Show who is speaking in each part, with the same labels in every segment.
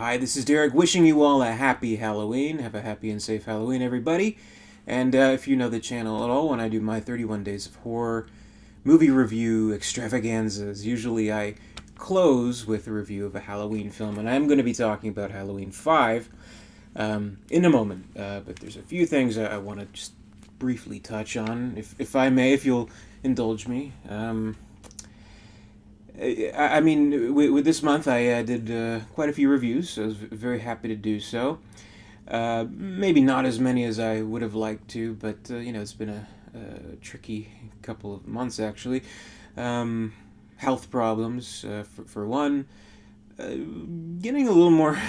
Speaker 1: Hi, this is Derek, wishing you all a happy Halloween. Have a happy and safe Halloween, everybody. And if you know the channel at all, when I do my 31 Days of Horror movie review extravaganzas, usually I close with a review of a Halloween film, and I'm going to be talking about Halloween 5 in a moment. But there's a few things I want to just briefly touch on, if I may, if you'll indulge me. I mean, with this month, I did quite a few reviews, so I was very happy to do so. Maybe not as many as I would have liked to, but it's been a tricky couple of months actually. Health problems, for one, getting a little more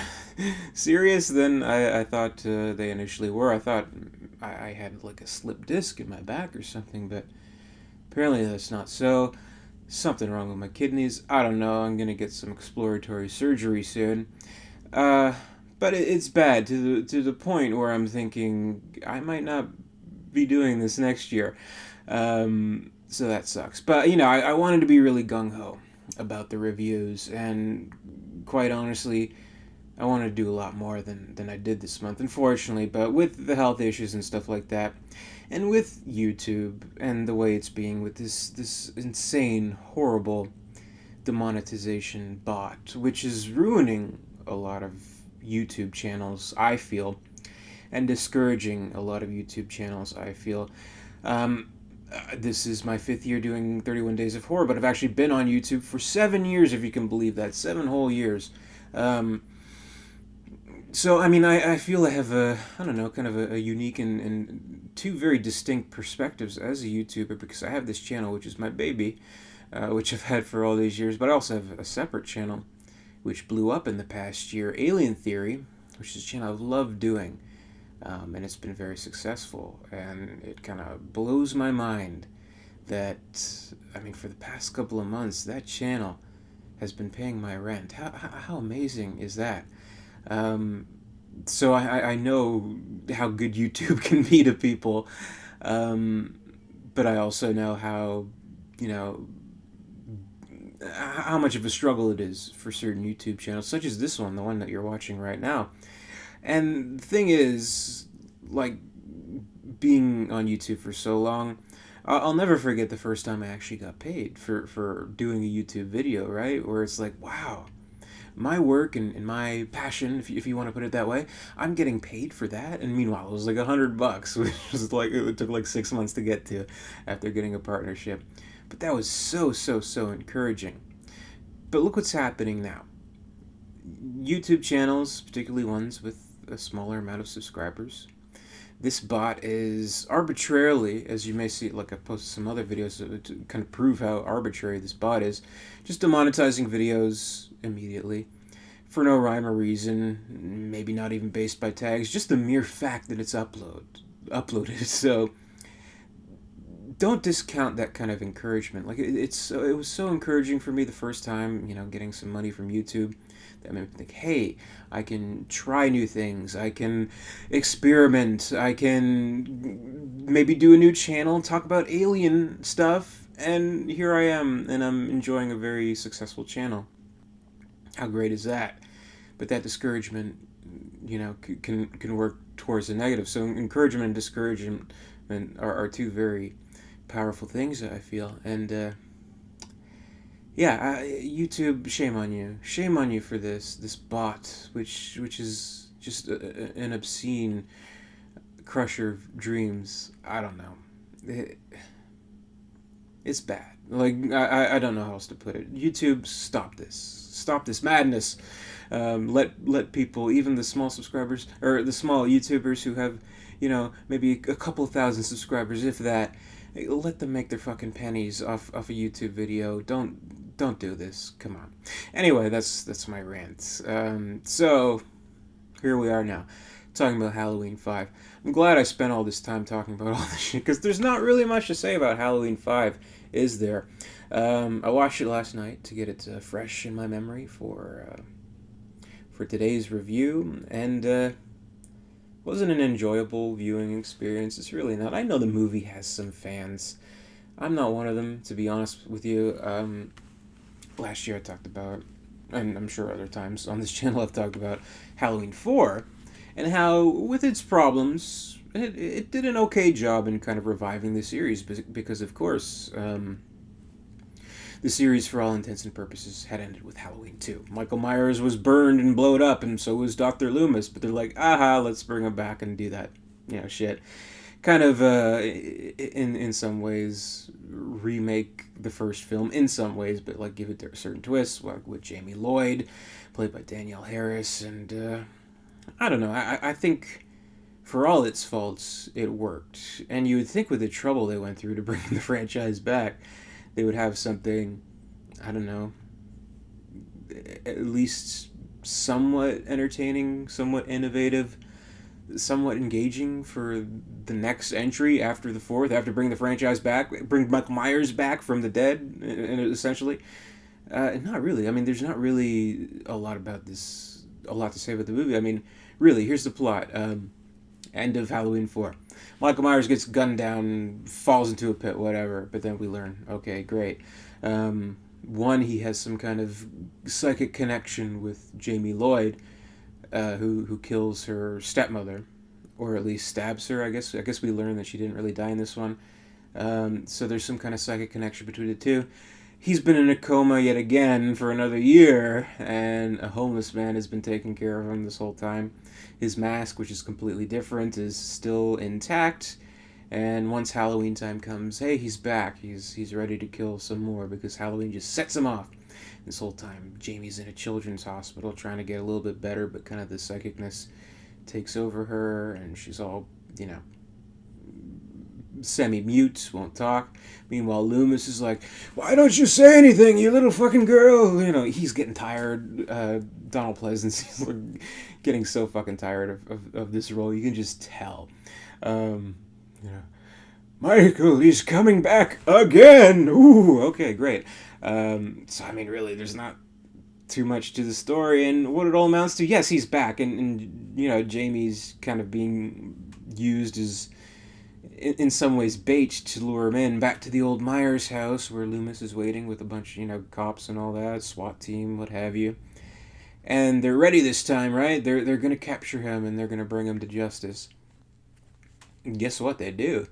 Speaker 1: serious than I thought they initially were. I thought I had like a slip disc in my back or something, but apparently that's not so. Something wrong with my kidneys. I don't know. I'm gonna get some exploratory surgery soon. But it's bad to the point where I'm thinking I might not be doing this next year. So that sucks. But I wanted to be really gung ho about the reviews, and quite honestly, I wanted to do a lot more than I did this month, unfortunately. But with the health issues and stuff like that, and with YouTube and the way it's being with this insane, horrible demonetization bot, which is ruining a lot of YouTube channels, I feel, and discouraging a lot of YouTube channels, I feel. This is my 5th year doing 31 Days of Horror, but I've actually been on YouTube for 7 years, if you can believe that. 7 whole years. So, I mean, I feel I have I don't know, kind of a unique and two very distinct perspectives as a YouTuber, because I have this channel, which is my baby, which I've had for all these years, but I also have a separate channel, which blew up in the past year, Alien Theory, which is a channel I've loved doing, and it's been very successful, and it kind of blows my mind that, I mean, for the past couple of months, that channel has been paying my rent. How amazing is that? So I know how good YouTube can be to people, but I also know you know, how much of a struggle it is for certain YouTube channels, such as this one, the one that you're watching right now. And the thing is, like, being on YouTube for so long, I'll never forget the first time I actually got paid for doing a YouTube video, right? Where it's like, wow, my work and my passion, if you want to put it that way, I'm getting paid for that. And meanwhile, it was like $100, which was like, it took like 6 months to get to after getting a partnership. But that was so encouraging. But look what's happening now. YouTube channels, particularly ones with a smaller amount of subscribers, this bot is arbitrarily, as you may see, like I posted some other videos to kind of prove how arbitrary this bot is, just demonetizing videos immediately for no rhyme or reason, maybe not even based by tags, just the mere fact that it's uploaded. So don't discount that kind of encouragement. Like it was so encouraging for me the first time, getting some money from YouTube. That made me think, hey, I can try new things. I can experiment. I can maybe do a new channel, talk about alien stuff, and here I am, and I'm enjoying a very successful channel. How great is that? But that discouragement, can work towards the negative. So encouragement and discouragement are two very powerful things, I feel. And YouTube, shame on you for this bot, which is just an obscene crusher of dreams. I don't know, it's bad. Like I don't know how else to put it. YouTube, stop this madness. Let people, even the small subscribers or the small YouTubers who have maybe a couple thousand subscribers, if that, let them make their fucking pennies off a YouTube video. Don't do this. Come on. Anyway, that's my rant. So here we are now, talking about Halloween 5. I'm glad I spent all this time talking about all this shit, because there's not really much to say about Halloween 5, is there? I watched it last night to get it fresh in my memory for today's review, and wasn't an enjoyable viewing experience. It's really not. I know the movie has some fans. I'm not one of them, to be honest with you. Last year I talked about and I'm sure other times on this channel I've talked about Halloween 4, and how, with its problems, it did an okay job in kind of reviving the series, because, of course, the series, for all intents and purposes, had ended with Halloween 2. Michael Myers was burned and blowed up, and so was Dr. Loomis, but they're like, aha, let's bring him back and do that, shit. Kind of, in some ways, remake the first film, in some ways, but, like, give it a certain twist, like with Jamie Lloyd, played by Danielle Harris, and, I don't know, I think, for all its faults, it worked. And you would think with the trouble they went through to bring the franchise back, they would have something, I don't know, at least somewhat entertaining, somewhat innovative, somewhat engaging for the next entry after the fourth, after bringing the franchise back, bring Michael Myers back from the dead, essentially. Not really. I mean, there's not really a lot to say about the movie. I mean, really, here's the plot. End of Halloween 4. Michael Myers gets gunned down, falls into a pit, whatever. But then we learn, okay, great. One, he has some kind of psychic connection with Jamie Lloyd, who kills her stepmother, or at least stabs her. I guess we learn that she didn't really die in this one. So there's some kind of psychic connection between the two. He's been in a coma yet again for another year, and a homeless man has been taking care of him this whole time. His mask, which is completely different, is still intact, and once Halloween time comes, hey, he's back. He's ready to kill some more, because Halloween just sets him off. This whole time, Jamie's in a children's hospital trying to get a little bit better, but kind of the psychicness takes over her, and she's all, semi-mute, won't talk. Meanwhile, Loomis is like, why don't you say anything, you little fucking girl? He's getting tired. Donald Pleasance is like getting so fucking tired of this role. You can just tell. Michael, he's coming back again. Ooh, okay, great. So, I mean, really, there's not too much to the story, and what it all amounts to, yes, he's back, and Jamie's kind of being used as, in some ways, bait to lure him in back to the old Myers house where Loomis is waiting with a bunch of, cops and all that, SWAT team, what have you. And they're ready this time, right? They're going to capture him, and they're going to bring him to justice. And guess what they do?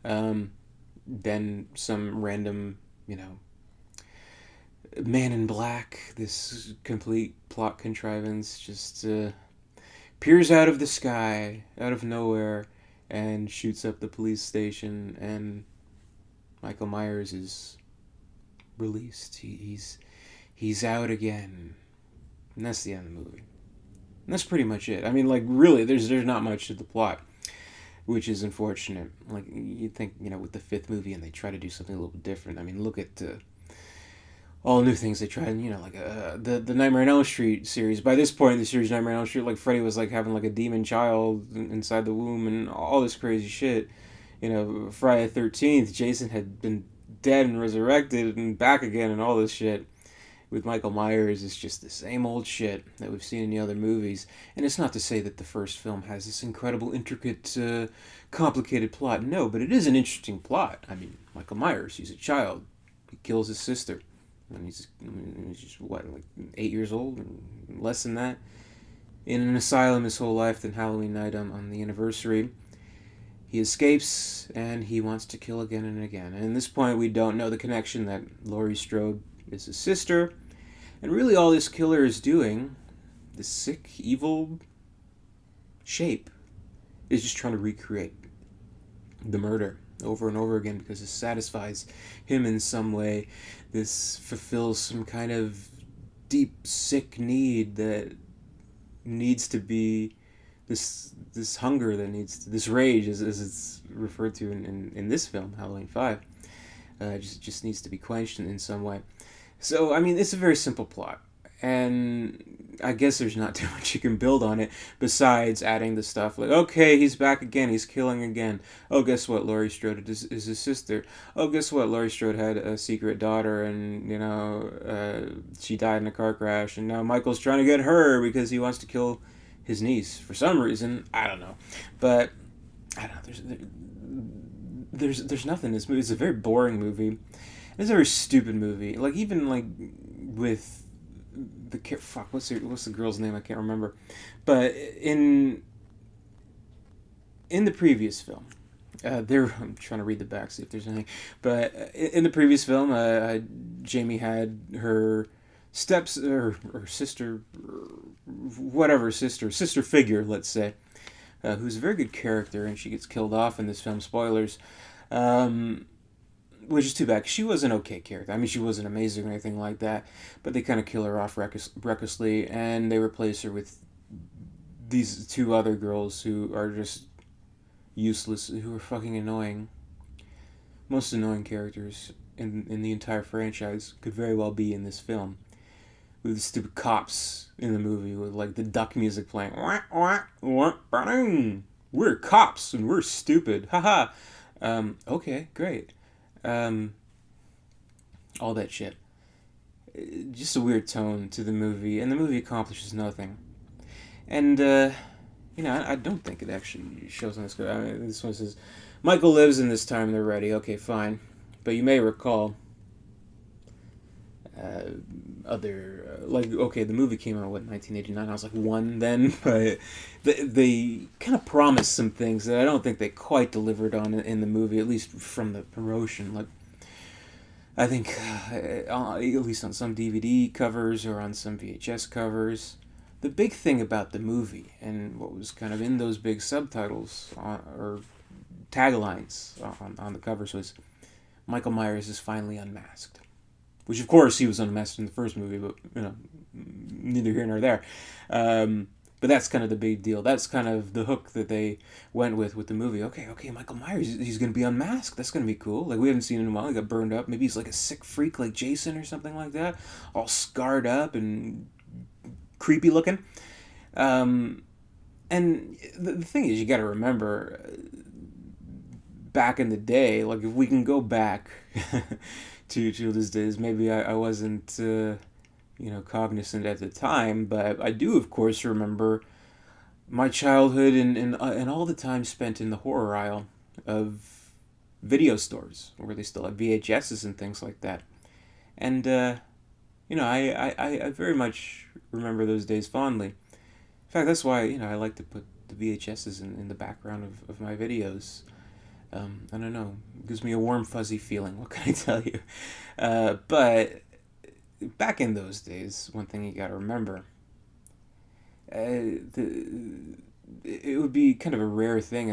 Speaker 1: Then some random, man in black, this complete plot contrivance, just peers out of the sky, out of nowhere, and shoots up the police station, and Michael Myers is released. He's out again. And that's the end of the movie. And that's pretty much it. I mean, like, really, there's not much to the plot, which is unfortunate. Like, you'd think, with the fifth movie, and they try to do something a little bit different. I mean, look at all new things they tried, like the Nightmare on Elm Street series. By this point in the series, Nightmare on Elm Street, like, Freddy was like having like a demon child inside the womb and all this crazy shit. Friday the 13th, Jason had been dead and resurrected and back again and all this shit. With Michael Myers, it's just the same old shit that we've seen in the other movies. And it's not to say that the first film has this incredible, intricate, complicated plot. No, but it is an interesting plot. I mean, Michael Myers, he's a child. He kills his sister. And he's just, like 8 years old? Less than that. In an asylum his whole life, then Halloween night on the anniversary. He escapes, and he wants to kill again and again. And at this point, we don't know the connection that Laurie Strode is his sister. And really all this killer is doing, this sick, evil shape, is just trying to recreate the murder over and over again because it satisfies him in some way. This fulfills some kind of deep, sick need that needs to be this hunger that needs to, this rage, as it's referred to in this film, Halloween 5, just needs to be quenched in some way. So, I mean, it's a very simple plot, and I guess there's not too much you can build on it besides adding the stuff like, okay, he's back again, he's killing again. Oh, guess what? Laurie Strode is his sister. Oh, guess what? Laurie Strode had a secret daughter, and, she died in a car crash, and now Michael's trying to get her because he wants to kill his niece for some reason. I don't know. But, I don't know, there's nothing in this movie. It's a very boring movie. It's a very stupid movie. Like, even, like, with fuck, what's the girl's name? I can't remember. But in the previous film, I'm trying to read the back, see if there's anything. But in the previous film, Jamie had her steps or sister, or whatever sister figure, let's say, who's a very good character, and she gets killed off in this film. Spoilers. Um, which is too bad. She was an okay character. I mean, she wasn't amazing or anything like that, but they kind of kill her off recklessly, and they replace her with these two other girls who are just useless, who are fucking annoying. Most annoying characters in the entire franchise could very well be in this film. With the stupid cops in the movie with like the duck music playing. We're cops and we're stupid. Haha. Okay, great. Um, all that shit. Just a weird tone to the movie, and the movie accomplishes nothing. And I don't think it actually shows on this. I mean, this one says, Michael lives in this time they're ready. Okay, fine. But you may recall uh, okay, the movie came out, what, 1989? I was like one then, but they kind of promised some things that I don't think they quite delivered on in the movie, at least from the promotion. Like, I think, at least on some DVD covers or on some VHS covers, the big thing about the movie and what was kind of in those big subtitles or taglines on the covers was Michael Myers is finally unmasked. Which, of course, he was unmasked in the first movie, but, neither here nor there. But that's kind of the big deal. That's kind of the hook that they went with the movie. Okay, Michael Myers, he's going to be unmasked. That's going to be cool. Like, we haven't seen him in a while. He got burned up. Maybe he's like a sick freak like Jason or something like that. All scarred up and creepy looking. And the thing is, you got to remember, back in the day, like, if we can go back to those days, maybe I wasn't cognizant at the time, but I do of course remember my childhood and all the time spent in the horror aisle of video stores where they still have VHSs and things like that. And I very much remember those days fondly. In fact, that's why I like to put the VHSs in the background of my videos. I don't know. It gives me a warm, fuzzy feeling. What can I tell you? But back in those days, one thing you got to remember, it would be kind of a rare thing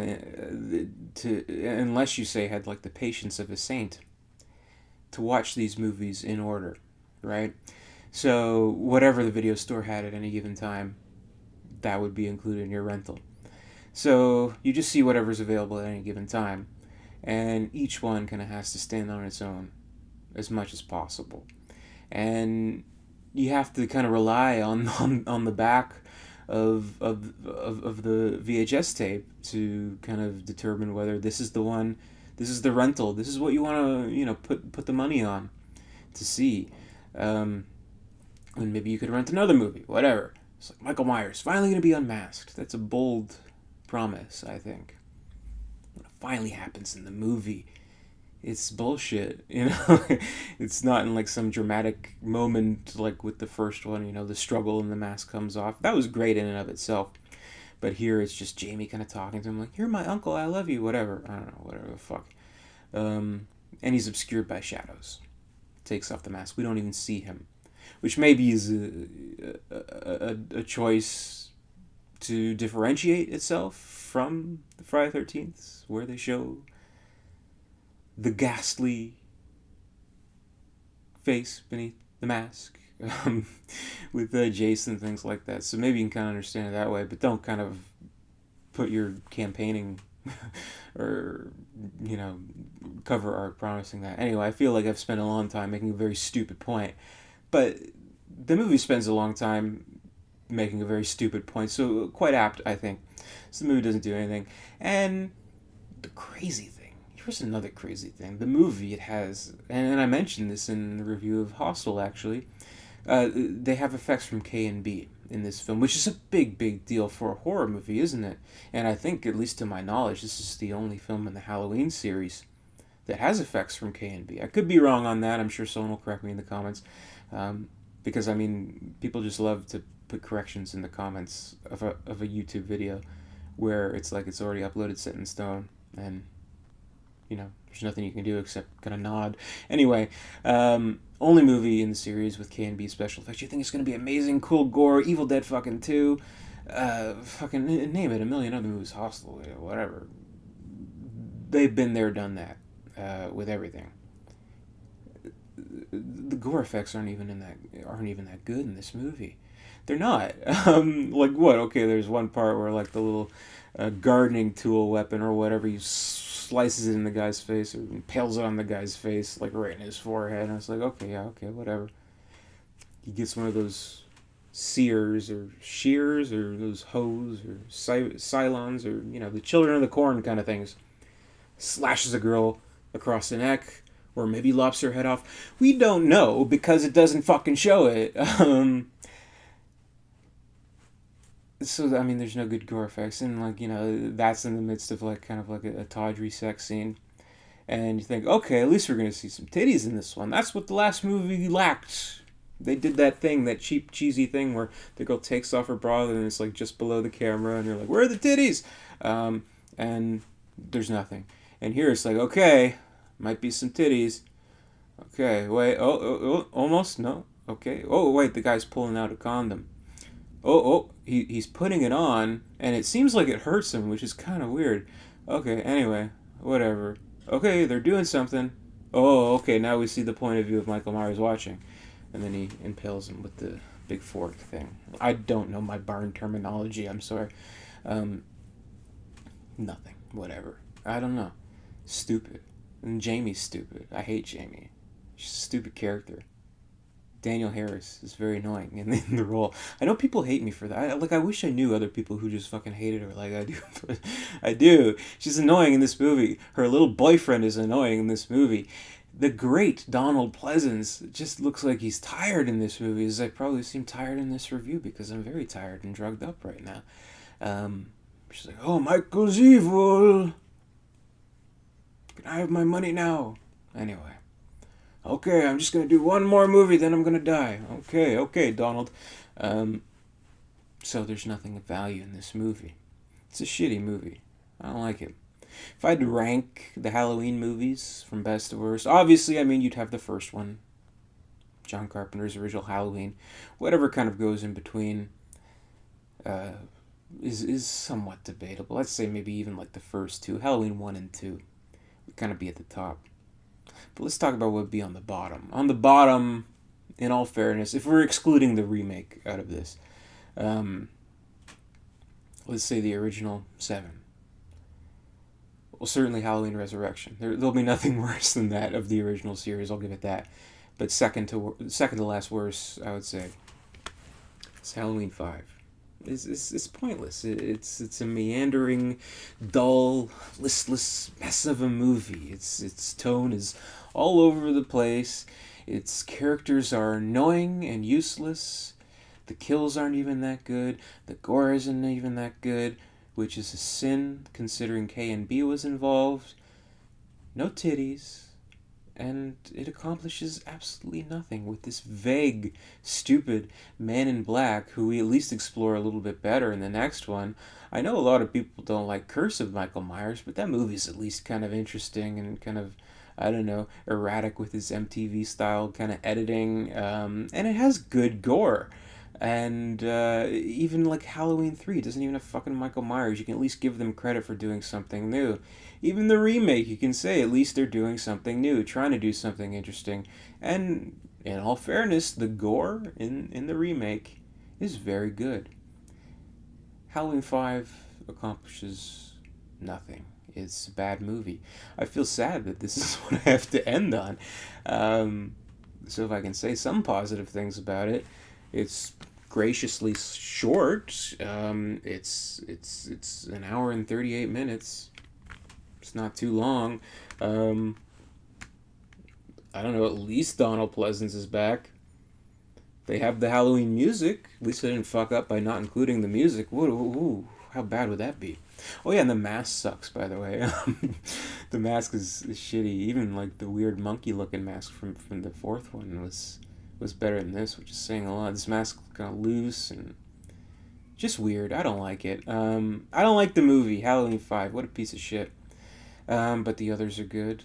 Speaker 1: unless you say had like the patience of a saint, to watch these movies in order, right? So whatever the video store had at any given time, that would be included in your rental. So you just see whatever's available at any given time, and each one kind of has to stand on its own as much as possible. And you have to kind of rely on the back of the VHS tape to kind of determine whether this is the one, this is the rental, this is what you want to put the money on to see. And maybe you could rent another movie, whatever. It's like Michael Myers finally going to be unmasked. That's a bold promise, I think. When it finally happens in the movie, it's bullshit, It's not in like some dramatic moment like with the first one, the struggle and the mask comes off. That was great in and of itself. But here it's just Jamie kind of talking to him like, "You're my uncle, I love you," whatever. I don't know, whatever the fuck. And he's obscured by shadows. Takes off the mask. We don't even see him. Which maybe is a choice to differentiate itself from the Friday 13th, where they show the ghastly face beneath the mask, with Jason and things like that. So maybe you can kind of understand it that way, but don't kind of put your campaigning or cover art promising that. Anyway, I feel like I've spent a long time making a very stupid point, but the movie spends a long time making a very stupid point, so quite apt, I think. So the movie doesn't do anything. And the crazy thing, here's another crazy thing. The movie, it has, and I mentioned this in the review of Hostel, actually, they have effects from K and B in this film, which is a big deal for a horror movie, isn't it? And I think, at least to my knowledge, this is the only film in the Halloween series that has effects from K and B. I could be wrong on that. I'm sure someone will correct me in the comments. But because I mean, people just love to put corrections in the comments of a YouTube video where it's like it's already uploaded, set in stone, and there's nothing you can do except kind of nod. Anyway, only movie in the series with K&B special effects. You think it's gonna be amazing, cool gore, Evil Dead fucking 2, fucking name it, a million other movies, Hostel, whatever. They've been there, done that, with everything. The gore effects aren't even that good in this movie. They're not. Like what? Okay, there's one part where like the little gardening tool weapon or whatever, he slices it in the guy's face or impales it on the guy's face, like right in his forehead. And it's like, okay, yeah, okay, whatever. He gets one of those sears or shears or those hoes or cylons or the children of the corn kind of things. Slashes a girl across the neck, or maybe lops her head off. We don't know because it doesn't fucking show it. So I mean, there's no good gore effects, and like that's in the midst of like kind of like a tawdry sex scene, and you think, okay, at least we're gonna see some titties in this one. That's what the last movie lacked. They did that thing, that cheap, cheesy thing where the girl takes off her bra and it's like just below the camera, and you're like, where are the titties? And there's nothing. And here it's like, okay, might be some titties. Okay, wait, almost, no, okay. Oh, wait, the guy's pulling out a condom. He's putting it on, and it seems like it hurts him, which is kind of weird. Okay, anyway, whatever. Okay, they're doing something. Oh, okay, now we see the point of view of Michael Myers watching. And then he impales him with the big fork thing. I don't know my barn terminology, I'm sorry. Nothing, whatever. I don't know. Stupid. And Jamie's stupid. I hate Jamie. She's a stupid character. Daniel Harris is very annoying in the role. I know people hate me for that. I wish I knew other people who just fucking hated her like I do. I do. She's annoying in this movie. Her little boyfriend is annoying in this movie. The great Donald Pleasance just looks like he's tired in this movie, as I probably seem tired in this review because I'm very tired and drugged up right now. She's like, oh, Michael's evil. Can I have my money now? Anyway. Okay, I'm just going to do one more movie, then I'm going to die. Okay, Donald. So there's nothing of value in this movie. It's a shitty movie. I don't like it. If I had to rank the Halloween movies from best to worst, obviously, I mean, you'd have the first one, John Carpenter's original Halloween. Whatever kind of goes in between is somewhat debatable. Let's say maybe even like the first two, Halloween 1 and 2, would kind of be at the top. But let's talk about what would be on the bottom. On the bottom, in all fairness, if we're excluding the remake out of this, let's say the original 7. Well, certainly Halloween Resurrection. There'll be nothing worse than that of the original series, I'll give it that. But second to last worst, I would say, it's Halloween 5. It's pointless. It's a meandering, dull, listless mess of a movie. Its tone is all over the place. Its characters are annoying and useless. The kills aren't even that good. The gore isn't even that good, which is a sin considering K&B was involved. No titties. And it accomplishes absolutely nothing with this vague, stupid man in black who we at least explore a little bit better in the next one. I know a lot of people don't like Curse of Michael Myers, but that movie's at least kind of interesting and kind of, I don't know, erratic with his MTV style kind of editing. And it has good gore. And even like Halloween 3 doesn't even have fucking Michael Myers. You can at least give them credit for doing something new. Even the remake, you can say at least they're doing something new, trying to do something interesting. And in all fairness, the gore in the remake is very good. Halloween 5 accomplishes nothing. It's a bad movie. I feel sad that this is what I have to end on. So if I can say some positive things about it, it's graciously short. It's an hour and 38 minutes. It's not too long. I don't know, at least Donald Pleasance is back. They have the Halloween music. At least they didn't fuck up by not including the music. Ooh, how bad would that be? Oh yeah, and the mask sucks, by the way. The mask is shitty. Even like the weird monkey looking mask from the fourth one was was better than this, which is saying a lot. This mask kind of loose and just weird. I don't like it. I don't like the movie Halloween 5. What a piece of shit. But the others are good.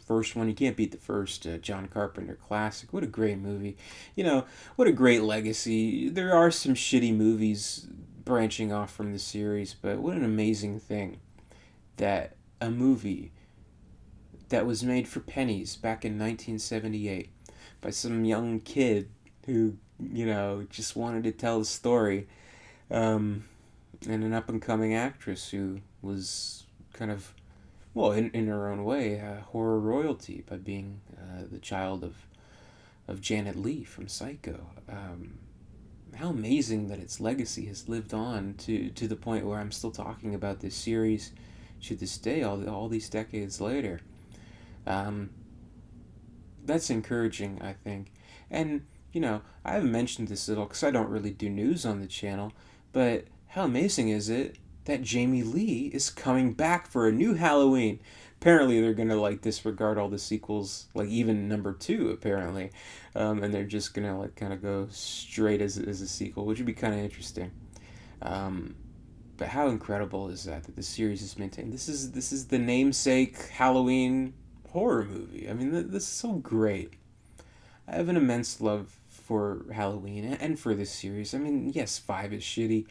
Speaker 1: First one, you can't beat the first John Carpenter classic. What a great movie. You know, what a great legacy. There are some shitty movies branching off from the series, but what an amazing thing that a movie that was made for pennies back in 1978 by some young kid who, just wanted to tell a story, um, and an up and coming actress who was kind of, well, in her own way, horror royalty by being the child of Janet Leigh from Psycho. How amazing that its legacy has lived on to the point where I'm still talking about this series to this day, all these decades later. Um, that's encouraging, I think. And, I haven't mentioned this at all because I don't really do news on the channel, but how amazing is it that Jamie Lee is coming back for a new Halloween? Apparently, they're gonna disregard all the sequels, like even number two, apparently, and they're just gonna kind of go straight as a sequel, which would be kind of interesting. Um, but how incredible is that the series is maintained? This is the namesake Halloween horror movie. I mean, this is so great. I have an immense love for Halloween and for this series. I mean, yes, 5 is shitty,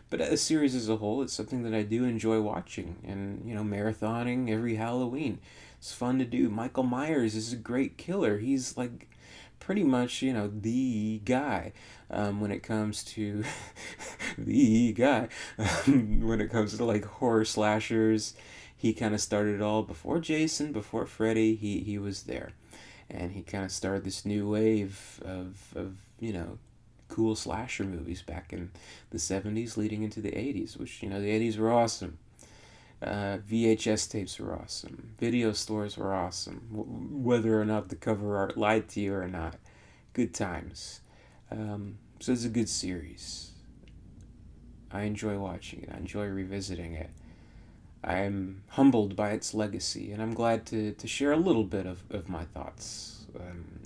Speaker 1: but a series as a whole, it's something that I do enjoy watching and, marathoning every Halloween. It's fun to do. Michael Myers is a great killer. He's pretty much, the guy when it comes to the guy when it comes to horror slashers. He kind of started it all before Jason, before Freddy. He was there, and he kind of started this new wave of cool slasher movies back in the 70s leading into the 80s, which the 80s were awesome. VHS tapes were awesome. Video stores were awesome. Whether or not the cover art lied to you or not. Good times. So it's a good series. I enjoy watching it. I enjoy revisiting it. I'm humbled by its legacy, and I'm glad to share a little bit of my thoughts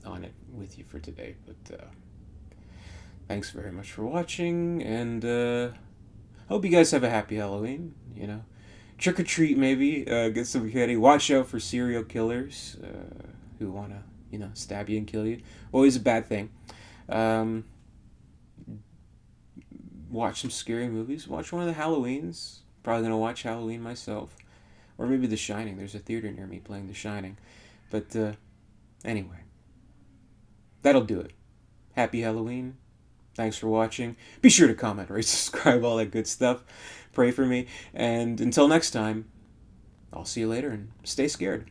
Speaker 1: on it with you for today. But thanks very much for watching, and hope you guys have a happy Halloween. Trick or treat maybe, get some candy. Watch out for serial killers who want to, stab you and kill you. Always a bad thing. Um, watch some scary movies. Watch one of the Halloweens. Probably gonna watch Halloween myself, or maybe The Shining. There's a theater near me playing The Shining. But anyway, that'll do it. Happy Halloween. Thanks for watching. Be sure to comment, rate, subscribe, all that good stuff. Pray for me. And until next time, I'll see you later and stay scared.